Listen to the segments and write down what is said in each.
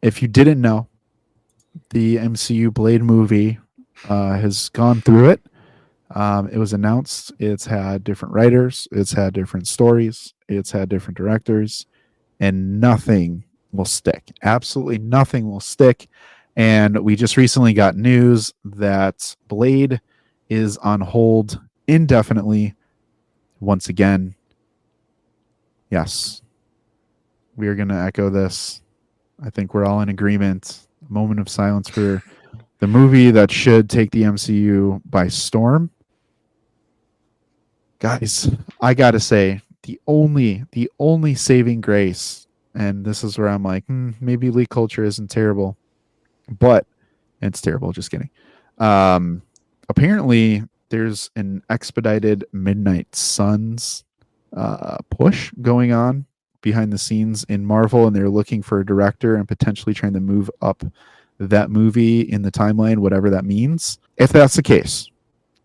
if you didn't know, the MCU Blade movie has gone through it. It was announced. It's had different writers. It's had different stories. It's had different directors, and nothing will stick. Absolutely nothing will stick. And we just recently got news that Blade is on hold indefinitely once again. Yes, we are going to echo this. I think we're all in agreement. A moment of silence for the movie that should take the MCU by storm. Guys, I got to say, the only saving grace, and this is where I'm like, maybe leak culture isn't terrible, but it's terrible. Just kidding. Um, Apparently, there's an expedited Midnight Suns push going on behind the scenes in Marvel, and they're looking for a director and potentially trying to move up that movie in the timeline, whatever that means. If that's the case,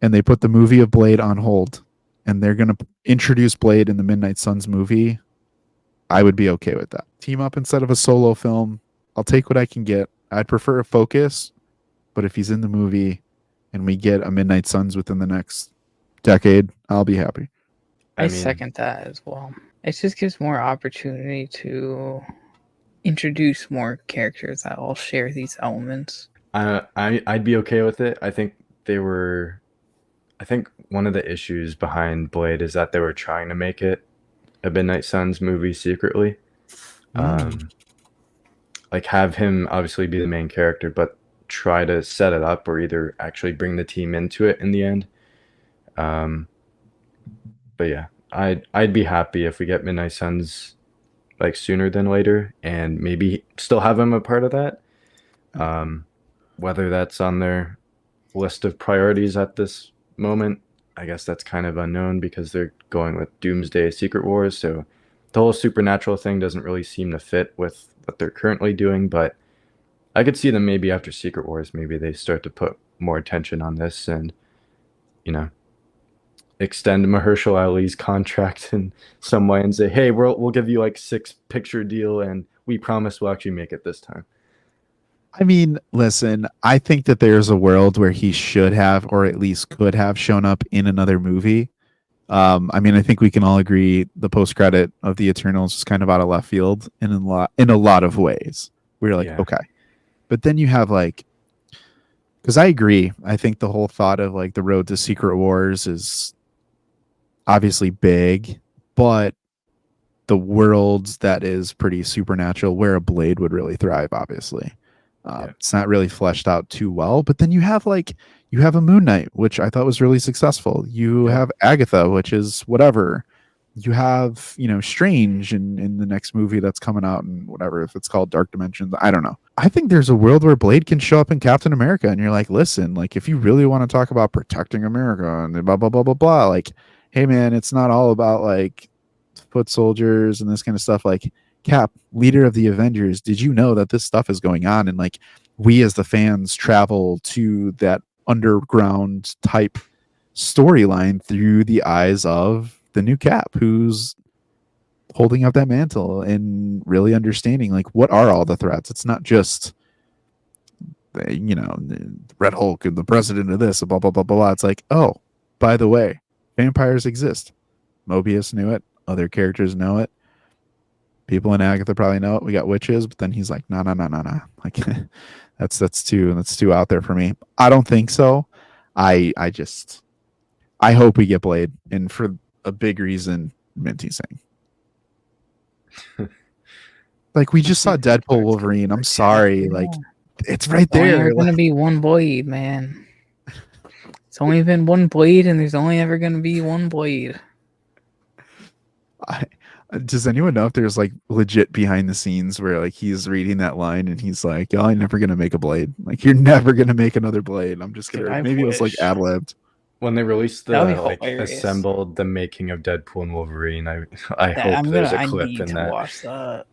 and they put the movie of Blade on hold, and they're going to introduce Blade in the Midnight Suns movie, I would be okay with that. Team up instead of a solo film. I'll take what I can get. I'd prefer a focus, but if he's in the movie and we get a Midnight Suns within the next decade, I'll be happy. I second that as well. It just gives more opportunity to introduce more characters that all share these elements. I'd be okay with it. I think one of the issues behind Blade is that they were trying to make it a Midnight Suns movie secretly. Like have him obviously be the main character, but try to set it up or either actually bring the team into it in the end. But yeah, I'd be happy if we get Midnight Suns like sooner than later, and maybe still have him a part of that. Whether that's on their list of priorities at this moment, I guess that's kind of unknown because they're going with Doomsday Secret Wars, so the whole supernatural thing doesn't really seem to fit with what they're currently doing. But I could see them maybe after Secret Wars, maybe they start to put more attention on this and, you know, extend Mahershala Ali's contract in some way and say, hey, we'll give you like 6-picture deal and we promise we'll actually make it this time. I mean, listen, I think that there's a world where he should have, or at least could have, shown up in another movie. I mean, I think we can all agree the post credit of the Eternals is kind of out of left field in a lot of ways. We're like, okay, but then you have like, because I agree, I think the whole thought of like the road to Secret Wars is obviously big, but the world that is pretty supernatural, where a Blade would really thrive, obviously. It's not really fleshed out too well, but then you have a Moon Knight, which I thought was really successful. You have Agatha, which is whatever. You have, Strange in the next movie that's coming out, and whatever, if it's called Dark Dimensions, I don't know. I think there's a world where Blade can show up in Captain America, and you're like, listen, like if you really want to talk about protecting America and blah blah blah blah blah, like, hey man, it's not all about like foot soldiers and this kind of stuff. Like, Cap, leader of the Avengers, did you know that this stuff is going on? And like, we as the fans travel to that underground type storyline through the eyes of the new Cap, who's holding up that mantle and really understanding like what are all the threats. It's not just the Red Hulk and the president of this, blah blah blah blah. It's like, oh, by the way, vampires exist. Mobius knew it. Other characters know it. People in Agatha probably know it. We got witches, but then he's like, no. Like that's too out there for me. I don't think so. I hope we get Blade, and for a big reason, Minty saying. Like we just saw Deadpool Wolverine. I'm sorry. Like it's right there. There's gonna be one Blade, man. It's only been one Blade, and there's only ever gonna be one Blade. Does anyone know if there's like legit behind the scenes where like he's reading that line and he's like, "Oh, I'm never gonna make a Blade. Like you're never gonna make another Blade." I'm just gonna. Maybe it was like ad-libbed. When they released assembled the making of Deadpool and Wolverine, I hope there's a clip in that. Watch that.